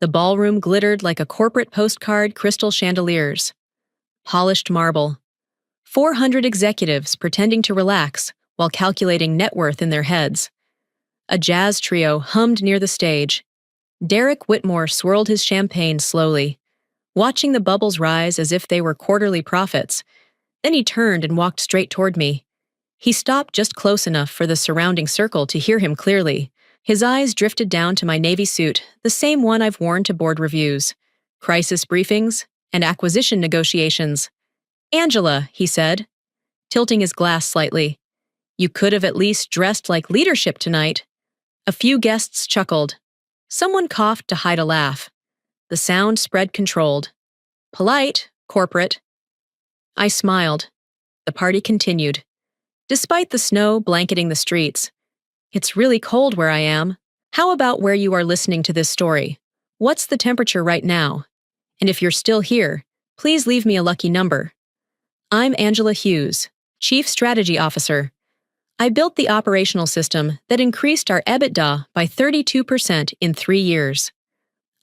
The ballroom glittered like a corporate postcard, crystal chandeliers, polished marble. 400 executives pretending to relax while calculating net worth in their heads. A jazz trio hummed near the stage. Derek Whitmore swirled his champagne slowly, watching the bubbles rise as if they were quarterly profits. Then he turned and walked straight toward me. He stopped just close enough for the surrounding circle to hear him clearly. His eyes drifted down to my navy suit, the same one I've worn to board reviews, crisis briefings, and acquisition negotiations. "Angela," he said, tilting his glass slightly. "You could have at least dressed like leadership tonight." A few guests chuckled. Someone coughed to hide a laugh. The sound spread controlled. Polite, corporate. I smiled. The party continued. Despite the snow blanketing the streets, "It's really cold where I am. How about where you are listening to this story? What's the temperature right now? And if you're still here, please leave me a lucky number." I'm Angela Hughes, Chief Strategy Officer. I built the operational system that increased our EBITDA by 32% in 3 years.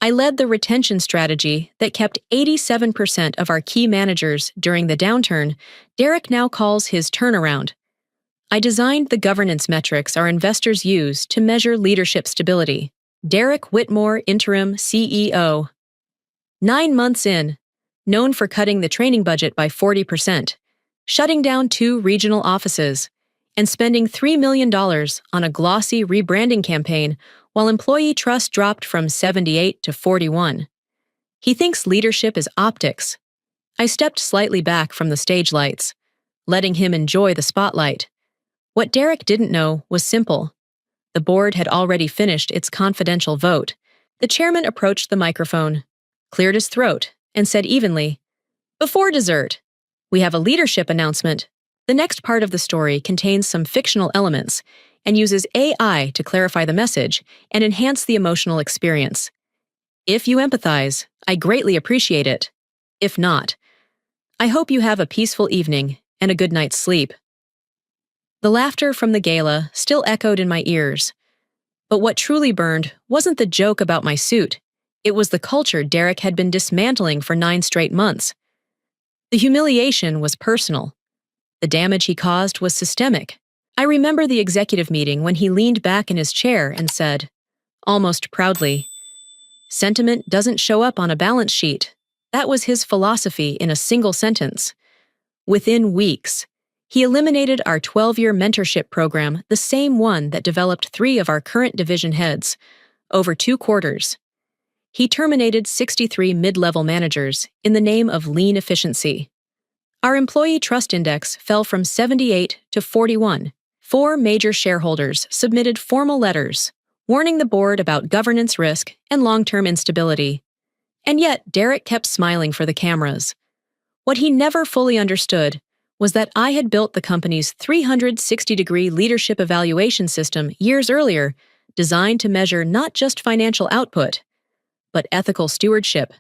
I led the retention strategy that kept 87% of our key managers during the downturn Derek now calls his turnaround. I designed the governance metrics our investors use to measure leadership stability. Derek Whitmore, Interim CEO. 9 months in, known for cutting the training budget by 40%, shutting down 2 regional offices, and spending $3 million on a glossy rebranding campaign while employee trust dropped from 78 to 41. He thinks leadership is optics. I stepped slightly back from the stage lights, letting him enjoy the spotlight. What Derek didn't know was simple. The board had already finished its confidential vote. The chairman approached the microphone, cleared his throat, and said evenly, "Before dessert, we have a leadership announcement." The next part of the story contains some fictional elements and uses AI to clarify the message and enhance the emotional experience. If you empathize, I greatly appreciate it. If not, I hope you have a peaceful evening and a good night's sleep. The laughter from the gala still echoed in my ears. But what truly burned wasn't the joke about my suit. It was the culture Derek had been dismantling for 9 straight months. The humiliation was personal. The damage he caused was systemic. I remember the executive meeting when he leaned back in his chair and said, almost proudly, "Sentiment doesn't show up on a balance sheet." That was his philosophy in a single sentence. Within weeks, he eliminated our 12-year mentorship program, the same one that developed 3 of our current division heads, over 2 quarters. He terminated 63 mid-level managers in the name of lean efficiency. Our employee trust index fell from 78 to 41. 4 major shareholders submitted formal letters, warning the board about governance risk and long-term instability. And yet, Derek kept smiling for the cameras. What he never fully understood was that I had built the company's 360-degree leadership evaluation system years earlier, designed to measure not just financial output, but ethical stewardship,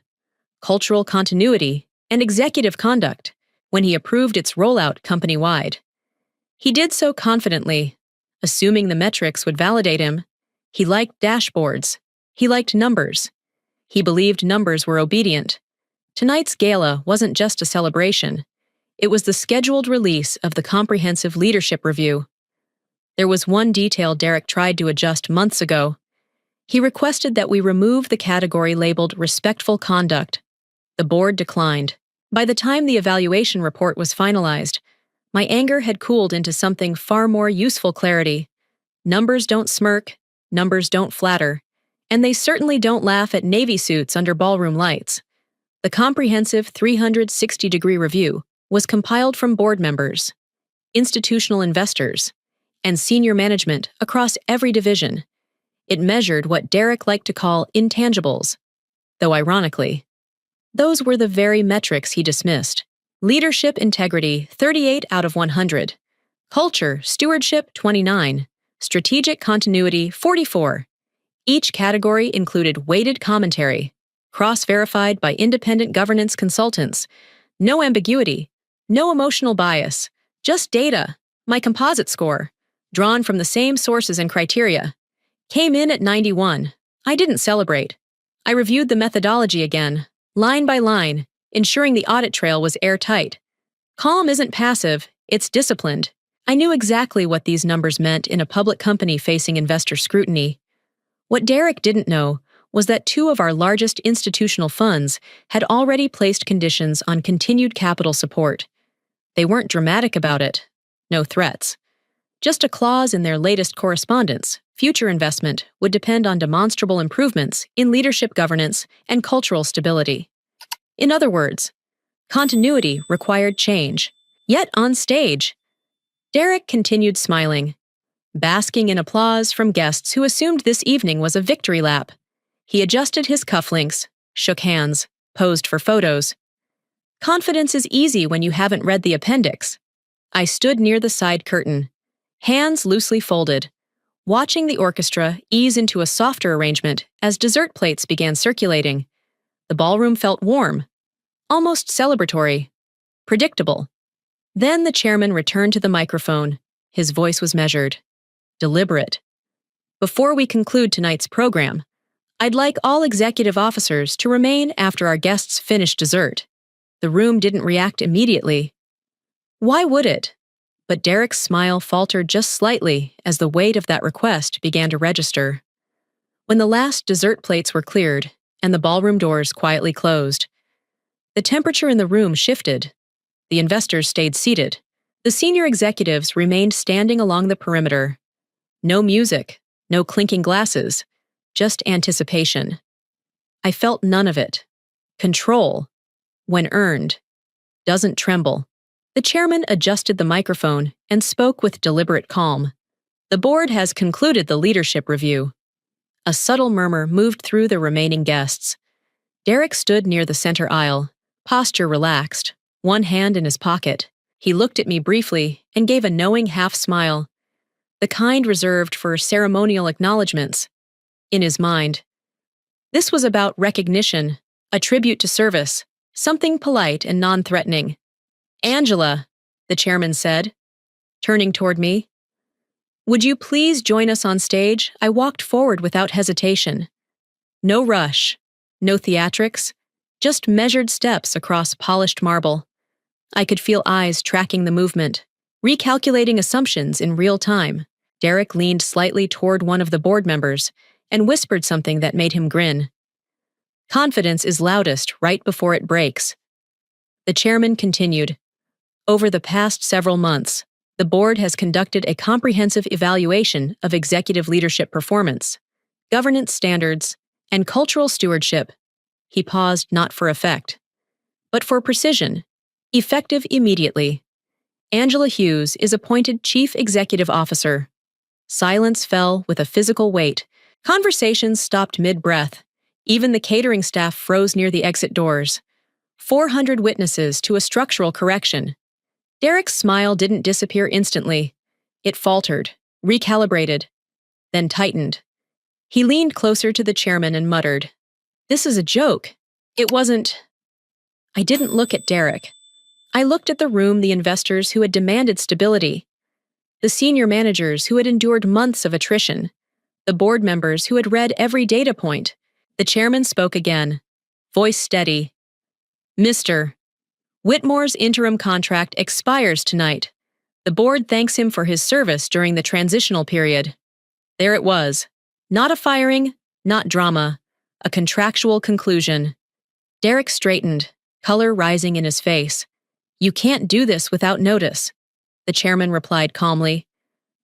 cultural continuity, and executive conduct, when he approved its rollout company-wide. He did so confidently, assuming the metrics would validate him. He liked dashboards. He liked numbers. He believed numbers were obedient. Tonight's gala wasn't just a celebration. It was the scheduled release of the comprehensive leadership review. There was one detail Derek tried to adjust months ago. He requested that we remove the category labeled respectful conduct. The board declined. By the time the evaluation report was finalized, my anger had cooled into something far more useful clarity. Numbers don't smirk, numbers don't flatter, and they certainly don't laugh at navy suits under ballroom lights. The comprehensive 360-degree review was compiled from board members, institutional investors, and senior management across every division. It measured what Derek liked to call intangibles, though ironically, those were the very metrics he dismissed. Leadership integrity, 38 out of 100. Culture, stewardship, 29. Strategic continuity, 44. Each category included weighted commentary, cross-verified by independent governance consultants. No ambiguity, no emotional bias, just data. My composite score, drawn from the same sources and criteria, came in at 91. I didn't celebrate. I reviewed the methodology again, line by line, ensuring the audit trail was airtight. Calm isn't passive, it's disciplined. I knew exactly what these numbers meant in a public company facing investor scrutiny. What Derek didn't know was that two of our largest institutional funds had already placed conditions on continued capital support. They weren't dramatic about it. No threats. Just a clause in their latest correspondence. Future investment would depend on demonstrable improvements in leadership governance and cultural stability. In other words, continuity required change. Yet on stage, Derek continued smiling, basking in applause from guests who assumed this evening was a victory lap. He adjusted his cufflinks, shook hands, posed for photos. Confidence is easy when you haven't read the appendix. I stood near the side curtain, hands loosely folded, watching the orchestra ease into a softer arrangement as dessert plates began circulating. The ballroom felt warm, almost celebratory, predictable. Then the chairman returned to the microphone. His voice was measured, deliberate. Before we conclude tonight's program, I'd like all executive officers to remain after our guests finish dessert. The room didn't react immediately. Why would it? But Derek's smile faltered just slightly as the weight of that request began to register. When the last dessert plates were cleared and the ballroom doors quietly closed, the temperature in the room shifted. The investors stayed seated. The senior executives remained standing along the perimeter. No music, no clinking glasses, just anticipation. I felt none of it. Control, when earned, doesn't tremble. The chairman adjusted the microphone and spoke with deliberate calm. The board has concluded the leadership review. A subtle murmur moved through the remaining guests. Derek stood near the center aisle, posture relaxed, one hand in his pocket. He looked at me briefly and gave a knowing half-smile, the kind reserved for ceremonial acknowledgments. In his mind, this was about recognition, a tribute to service, something polite and non-threatening. "Angela," the chairman said, turning toward me. "Would you please join us on stage?" I walked forward without hesitation. No rush, no theatrics, just measured steps across polished marble. I could feel eyes tracking the movement, recalculating assumptions in real time. Derek leaned slightly toward one of the board members and whispered something that made him grin. Confidence is loudest right before it breaks. The chairman continued. Over the past several months, the board has conducted a comprehensive evaluation of executive leadership performance, governance standards, and cultural stewardship. He paused not for effect, but for precision, effective immediately. Angela Hughes is appointed Chief Executive Officer. Silence fell with a physical weight. Conversations stopped mid-breath. Even the catering staff froze near the exit doors. 400 witnesses to a structural correction. Derek's smile didn't disappear instantly. It faltered, recalibrated, then tightened. He leaned closer to the chairman and muttered, "This is a joke. It wasn't." I didn't look at Derek. I looked at the room, the investors who had demanded stability, the senior managers who had endured months of attrition, the board members who had read every data point. The chairman spoke again, voice steady. "Mr. Whitmore's interim contract expires tonight. The board thanks him for his service during the transitional period." There it was. Not a firing, not drama, a contractual conclusion. Derek straightened, color rising in his face. "You can't do this without notice," the chairman replied calmly.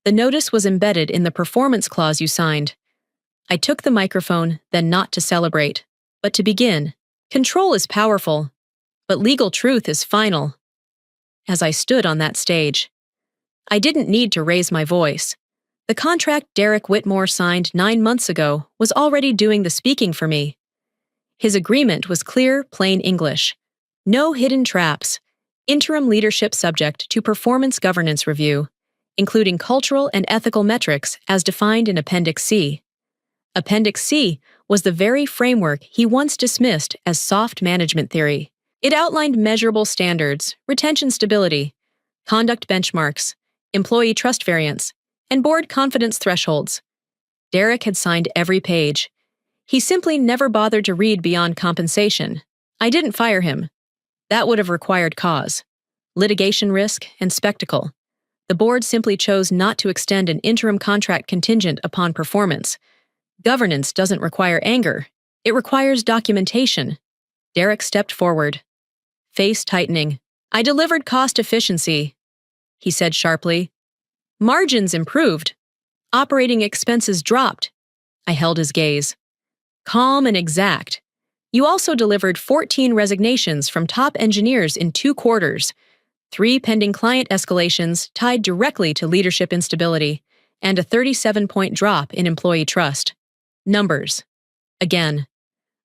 "The notice was embedded in the performance clause you signed." I took the microphone, then not to celebrate, but to begin. Control is powerful, but legal truth is final. As I stood on that stage, I didn't need to raise my voice. The contract Derek Whitmore signed 9 months ago was already doing the speaking for me. His agreement was clear, plain English. No hidden traps. Interim leadership subject to performance governance review, including cultural and ethical metrics as defined in Appendix C. Appendix C was the very framework he once dismissed as soft management theory. It outlined measurable standards, retention stability, conduct benchmarks, employee trust variance, and board confidence thresholds. Derek had signed every page. He simply never bothered to read beyond compensation. I didn't fire him. That would have required cause, litigation risk, and spectacle. The board simply chose not to extend an interim contract contingent upon performance. Governance doesn't require anger. It requires documentation. Derek stepped forward, face tightening. I delivered cost efficiency, he said sharply. Margins improved. Operating expenses dropped. I held his gaze. Calm and exact. You also delivered 14 resignations from top engineers in 2 quarters, 3 pending client escalations tied directly to leadership instability, and a 37-point drop in employee trust. Numbers. Again.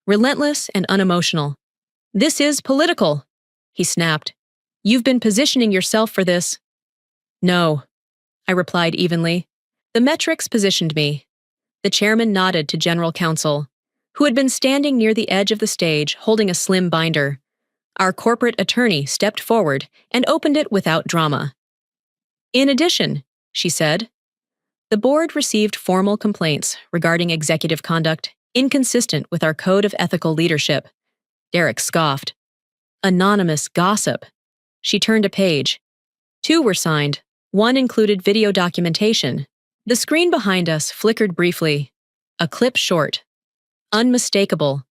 Relentless and unemotional. This is political, he snapped. You've been positioning yourself for this. No, I replied evenly. The metrics positioned me. The chairman nodded to General Counsel, who had been standing near the edge of the stage holding a slim binder. Our corporate attorney stepped forward and opened it without drama. In addition, she said, the board received formal complaints regarding executive conduct inconsistent with our code of ethical leadership. Derek scoffed. Anonymous gossip. She turned a page. 2 were signed. 1 included video documentation. The screen behind us flickered briefly. A clip short. Unmistakable.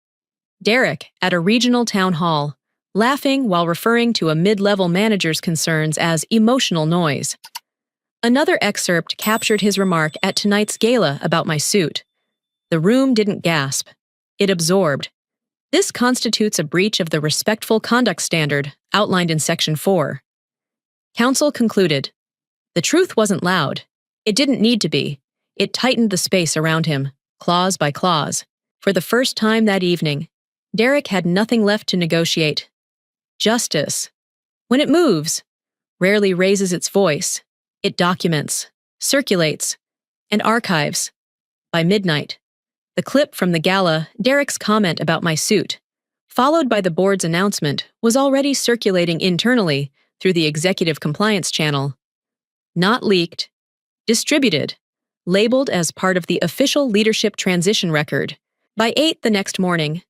Derek at a regional town hall, laughing while referring to a mid-level manager's concerns as emotional noise. Another excerpt captured his remark at tonight's gala about my suit. The room didn't gasp. It absorbed. This constitutes a breach of the respectful conduct standard outlined in Section 4. Counsel concluded. The truth wasn't loud. It didn't need to be. It tightened the space around him, clause by clause. For the first time that evening, Derek had nothing left to negotiate. Justice. When it moves, rarely raises its voice, it documents, circulates, and archives. By midnight, the clip from the gala, Derek's comment about my suit, followed by the board's announcement, was already circulating internally through the executive compliance channel. Not leaked, distributed, labeled as part of the official leadership transition record. By 8 the next morning,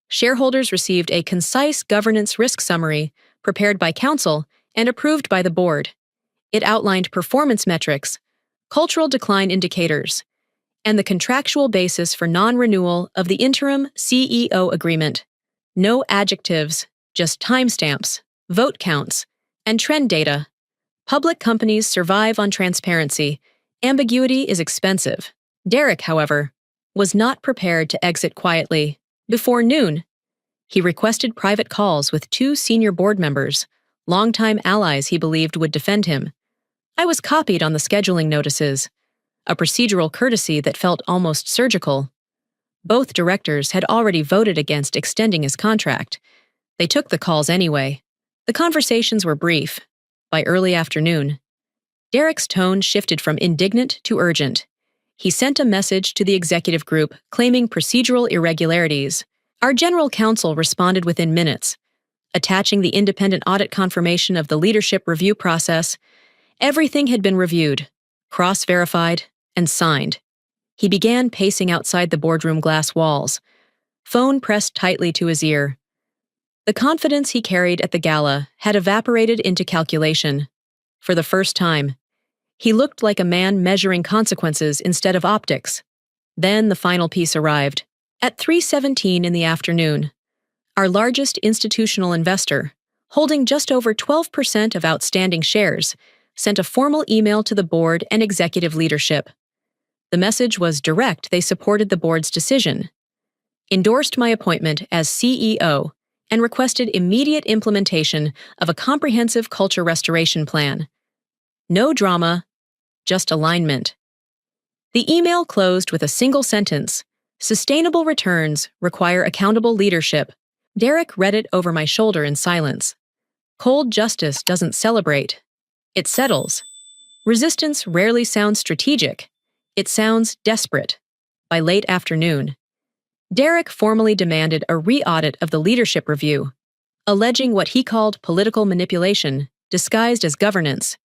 shareholders received a concise governance risk summary prepared by counsel and approved by the board. It outlined performance metrics, cultural decline indicators, and the contractual basis for non-renewal of the interim CEO agreement. No adjectives, just timestamps, vote counts, and trend data. Public companies survive on transparency. Ambiguity is expensive. Derek, however, was not prepared to exit quietly. Before noon, he requested private calls with 2 senior board members, longtime allies he believed would defend him. I was copied on the scheduling notices, a procedural courtesy that felt almost surgical. Both directors had already voted against extending his contract. They took the calls anyway. The conversations were brief. By early afternoon, Derek's tone shifted from indignant to urgent. He sent a message to the executive group claiming procedural irregularities. Our general counsel responded within minutes, attaching the independent audit confirmation of the leadership review process. Everything had been reviewed, cross-verified, and signed. He began pacing outside the boardroom glass walls, phone pressed tightly to his ear. The confidence he carried at the gala had evaporated into calculation. For the first time, he looked like a man measuring consequences instead of optics. Then the final piece arrived. At 3:17 in the afternoon, our largest institutional investor, holding just over 12% of outstanding shares, sent a formal email to the board and executive leadership. The message was direct. They supported the board's decision, endorsed my appointment as CEO, and requested immediate implementation of a comprehensive culture restoration plan. No drama, just alignment. The email closed with a single sentence: sustainable returns require accountable leadership. Derek read it over my shoulder in silence. Cold justice doesn't celebrate. It settles. Resistance rarely sounds strategic. It sounds desperate. By late afternoon, Derek formally demanded a re-audit of the leadership review, alleging what he called political manipulation, disguised as governance.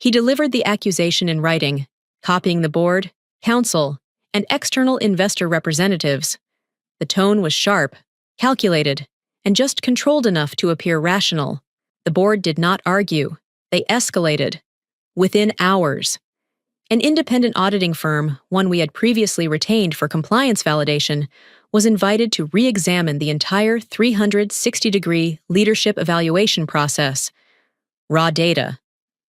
He delivered the accusation in writing, copying the board, counsel, and external investor representatives. The tone was sharp, calculated, and just controlled enough to appear rational. The board did not argue. They escalated. Within hours. An independent auditing firm, one we had previously retained for compliance validation, was invited to re-examine the entire 360-degree leadership evaluation process. Raw data,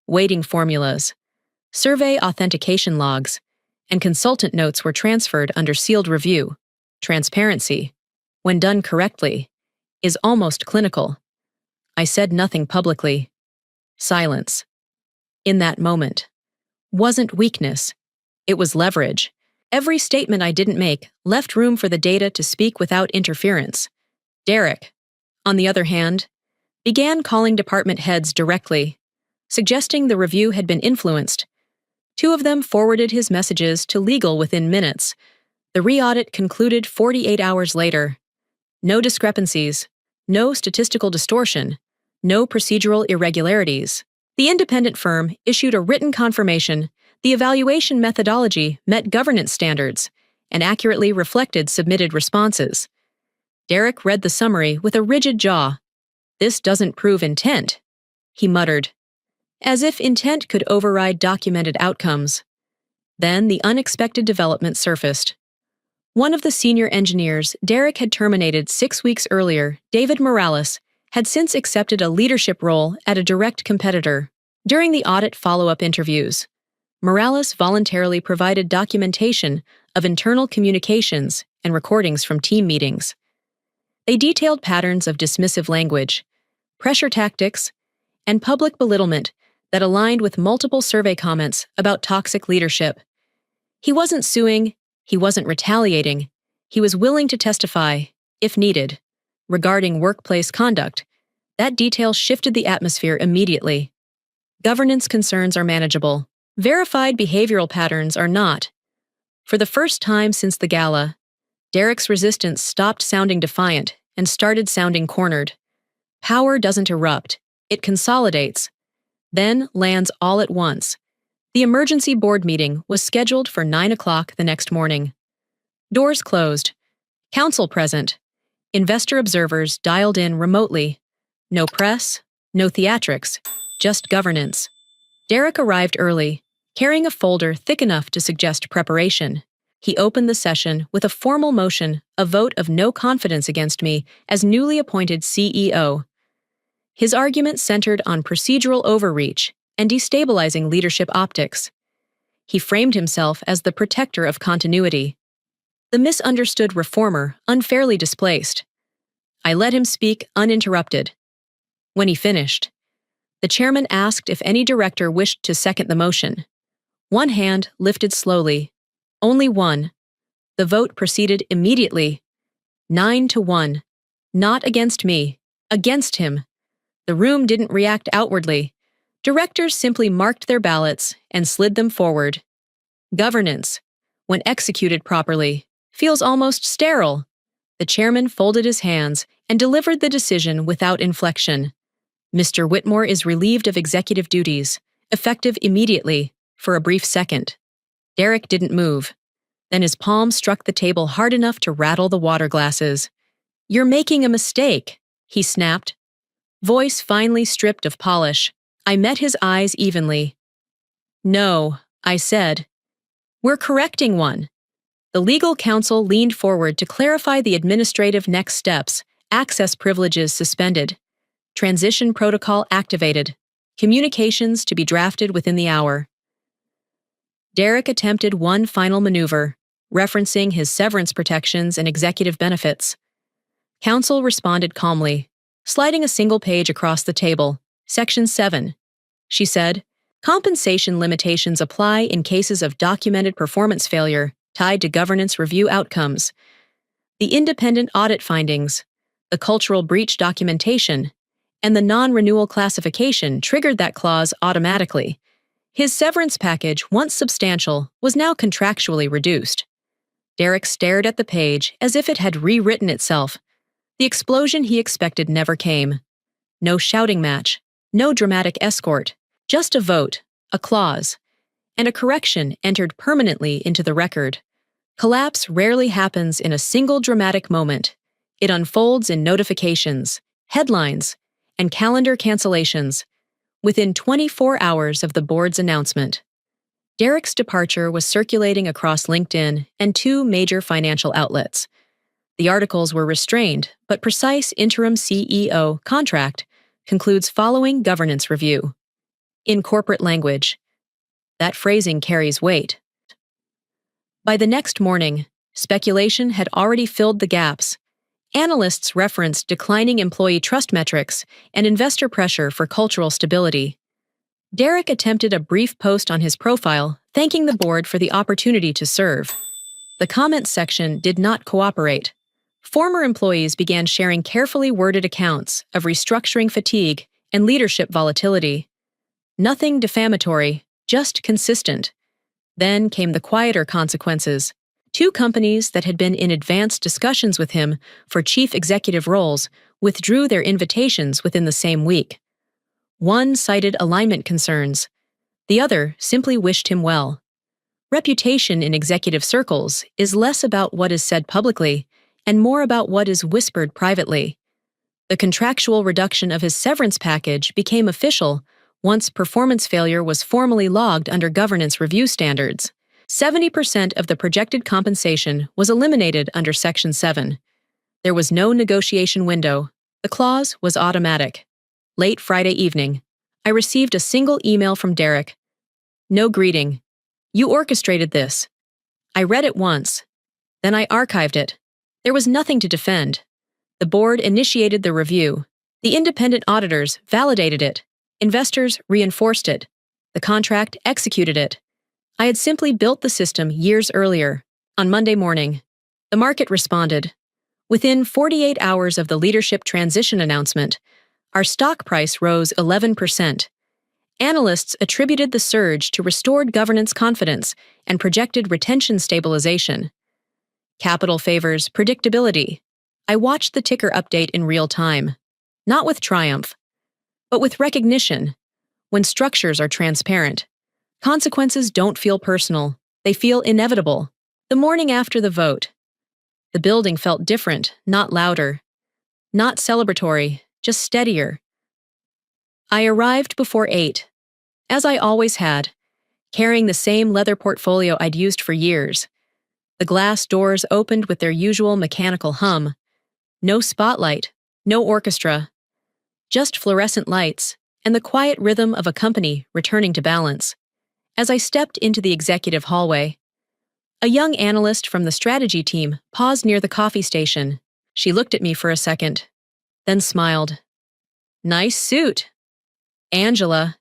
weighting formulas, survey authentication logs, and consultant notes were transferred under sealed review. Transparency, when done correctly, is almost clinical. I said nothing publicly. Silence. In that moment. Wasn't weakness. It was leverage. Every statement I didn't make left room for the data to speak without interference. Derek, on the other hand, began calling department heads directly, suggesting the review had been influenced. 2 of them forwarded his messages to legal within minutes. The re-audit concluded 48 hours later. No discrepancies, no statistical distortion, no procedural irregularities. The independent firm issued a written confirmation the evaluation methodology met governance standards and accurately reflected submitted responses. Derek read the summary with a rigid jaw. "This doesn't prove intent," he muttered, as if intent could override documented outcomes. Then the unexpected development surfaced. One of the senior engineers Derek had terminated 6 weeks earlier, David Morales, had since accepted a leadership role at a direct competitor. During the audit follow-up interviews, Morales voluntarily provided documentation of internal communications and recordings from team meetings. They detailed patterns of dismissive language, pressure tactics, and public belittlement that aligned with multiple survey comments about toxic leadership. He wasn't suing, he wasn't retaliating, he was willing to testify, if needed, regarding workplace conduct. That detail shifted the atmosphere immediately. Governance concerns are manageable. Verified behavioral patterns are not. For the first time since the Gala, Derek's resistance stopped sounding defiant and started sounding cornered. Power doesn't erupt, it consolidates, then lands all at once. The emergency board meeting was scheduled for 9 o'clock the next morning. Doors closed. Council present. Investor observers dialed in remotely. No press, no theatrics, just governance. Derek arrived early, carrying a folder thick enough to suggest preparation. He opened the session with a formal motion, a vote of no confidence against me as newly appointed CEO. His argument centered on procedural overreach and destabilizing leadership optics. He framed himself as the protector of continuity, the misunderstood reformer unfairly displaced. I let him speak uninterrupted. When he finished, the chairman asked if any director wished to second the motion. One hand lifted slowly. Only one. The vote proceeded immediately. 9-1. Not against me. Against him. The room didn't react outwardly. Directors simply marked their ballots and slid them forward. Governance, when executed properly, feels almost sterile. The chairman folded his hands and delivered the decision without inflection. Mr. Whitmore is relieved of executive duties, effective immediately, for a brief second. Derek didn't move. Then his palm struck the table hard enough to rattle the water glasses. "You're making a mistake," he snapped. Voice finely stripped of polish. I met his eyes evenly. "No," I said. "We're correcting one." The legal counsel leaned forward to clarify the administrative next steps. Access privileges suspended. Transition protocol activated. Communications to be drafted within the hour. Derek attempted one final maneuver, referencing his severance protections and executive benefits. Counsel responded calmly, sliding a single page across the table. Section 7. She said, "Compensation limitations apply in cases of documented performance failure tied to governance review outcomes. The independent audit findings, the cultural breach documentation, and the non-renewal classification triggered that clause automatically." His severance package, once substantial, was now contractually reduced. Derek stared at the page as if it had rewritten itself. The explosion he expected never came. No shouting match, no dramatic escort, just a vote, a clause, and a correction entered permanently into the record. Collapse rarely happens in a single dramatic moment. It unfolds in notifications, headlines, and calendar cancellations within 24 hours of the board's announcement. Derek's departure was circulating across LinkedIn and two major financial outlets. The articles were restrained, but precise interim CEO contract concludes following governance review. In corporate language, that phrasing carries weight. By the next morning, speculation had already filled the gaps. Analysts referenced declining employee trust metrics and investor pressure for cultural stability. Derek attempted a brief post on his profile, thanking the board for the opportunity to serve. The comments section did not cooperate. Former employees began sharing carefully worded accounts of restructuring fatigue and leadership volatility. Nothing defamatory, just consistent. Then came the quieter consequences. Two companies that had been in advanced discussions with him for chief executive roles withdrew their invitations within the same week. One cited alignment concerns. The other simply wished him well. Reputation in executive circles is less about what is said publicly and more about what is whispered privately. The contractual reduction of his severance package became official once performance failure was formally logged under governance review standards. 70% of the projected compensation was eliminated under Section 7. There was no negotiation window. The clause was automatic. Late Friday evening, I received a single email from Derek. No greeting. You orchestrated this. I read it once. Then I archived it. There was nothing to defend. The board initiated the review. The independent auditors validated it. Investors reinforced it. The contract executed it. I had simply built the system years earlier. On Monday morning, the market responded. Within 48 hours of the leadership transition announcement, our stock price rose 11%. Analysts attributed the surge to restored governance confidence and projected retention stabilization. Capital favors predictability. I watched the ticker update in real time, not with triumph, but with recognition. When structures are transparent, consequences don't feel personal, they feel inevitable. The morning after the vote, the building felt different, not louder, not celebratory, just steadier. I arrived before 8, as I always had, carrying the same leather portfolio I'd used for years. The glass doors opened with their usual mechanical hum. No spotlight, no orchestra, just fluorescent lights and the quiet rhythm of a company returning to balance. As I stepped into the executive hallway, a young analyst from the strategy team paused near the coffee station. She looked at me for a second, then smiled. Nice suit. Angela.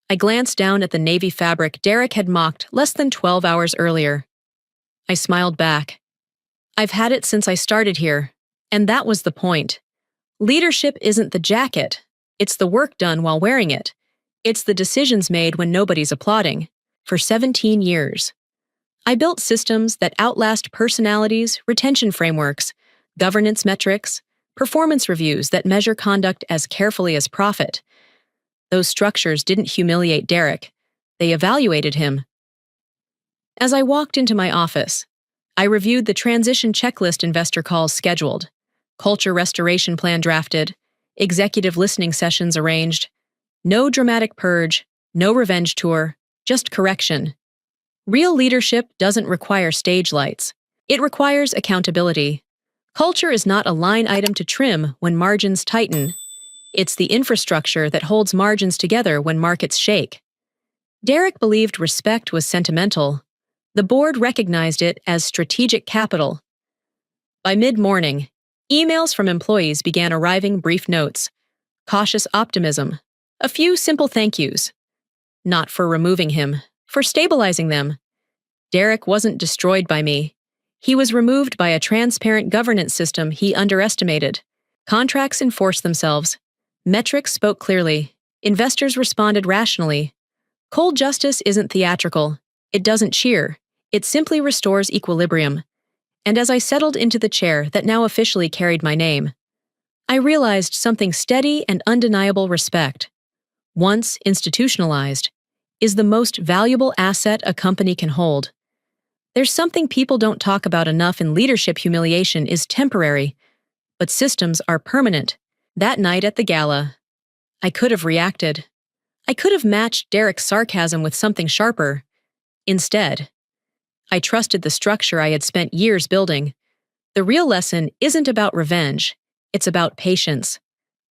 I glanced down at the navy fabric Derek had mocked less than 12 hours earlier. I smiled back. I've had it since I started here, and that was the point. Leadership isn't the jacket. It's the work done while wearing it. It's the decisions made when nobody's applauding. For 17 years. I built systems that outlast personalities, retention frameworks, governance metrics, performance reviews that measure conduct as carefully as profit. Those structures didn't humiliate Derek. They evaluated him. As I walked into my office, I reviewed the transition checklist investor calls scheduled, culture restoration plan drafted, executive listening sessions arranged. No dramatic purge, no revenge tour, just correction. Real leadership doesn't require stage lights. It requires accountability. Culture is not a line item to trim when margins tighten. It's the infrastructure that holds margins together when markets shake. Derek believed respect was sentimental. The board recognized it as strategic capital. By mid-morning, emails from employees began arriving, brief notes, cautious optimism, a few simple thank yous. Not for removing him, for stabilizing them. Derek wasn't destroyed by me. He was removed by a transparent governance system he underestimated. Contracts enforced themselves. Metrics spoke clearly. Investors responded rationally. Cold justice isn't theatrical. It doesn't cheer. It simply restores equilibrium. And as I settled into the chair that now officially carried my name, I realized something steady and undeniable: respect, once institutionalized, is the most valuable asset a company can hold. There's something people don't talk about enough in leadership. Humiliation is temporary, but systems are permanent. That night at the gala, I could have reacted. I could have matched Derek's sarcasm with something sharper. Instead, I trusted the structure I had spent years building. The real lesson isn't about revenge, it's about patience,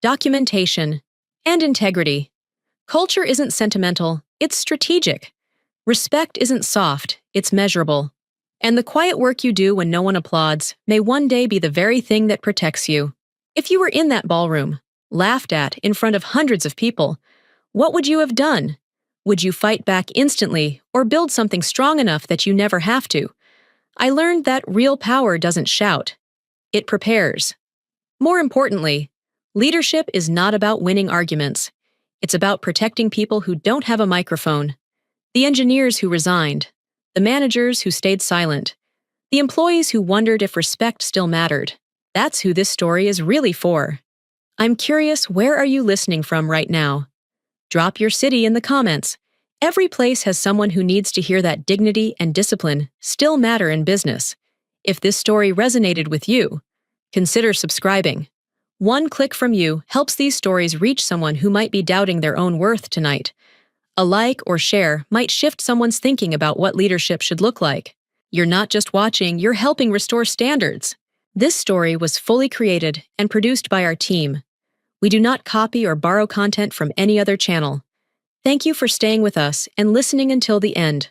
documentation, and integrity. Culture isn't sentimental, it's strategic. Respect isn't soft, it's measurable. And the quiet work you do when no one applauds may one day be the very thing that protects you. If you were in that ballroom, laughed at in front of hundreds of people, what would you have done? Would you fight back instantly or build something strong enough that you never have to? I learned that real power doesn't shout. It prepares. More importantly, leadership is not about winning arguments. It's about protecting people who don't have a microphone. The engineers who resigned. The managers who stayed silent. The employees who wondered if respect still mattered. That's who this story is really for. I'm curious, where are you listening from right now? Drop your city in the comments. Every place has someone who needs to hear that dignity and discipline still matter in business. If this story resonated with you, consider subscribing. One click from you helps these stories reach someone who might be doubting their own worth tonight. A like or share might shift someone's thinking about what leadership should look like. You're not just watching, you're helping restore standards. This story was fully created and produced by our team. We do not copy or borrow content from any other channel. Thank you for staying with us and listening until the end.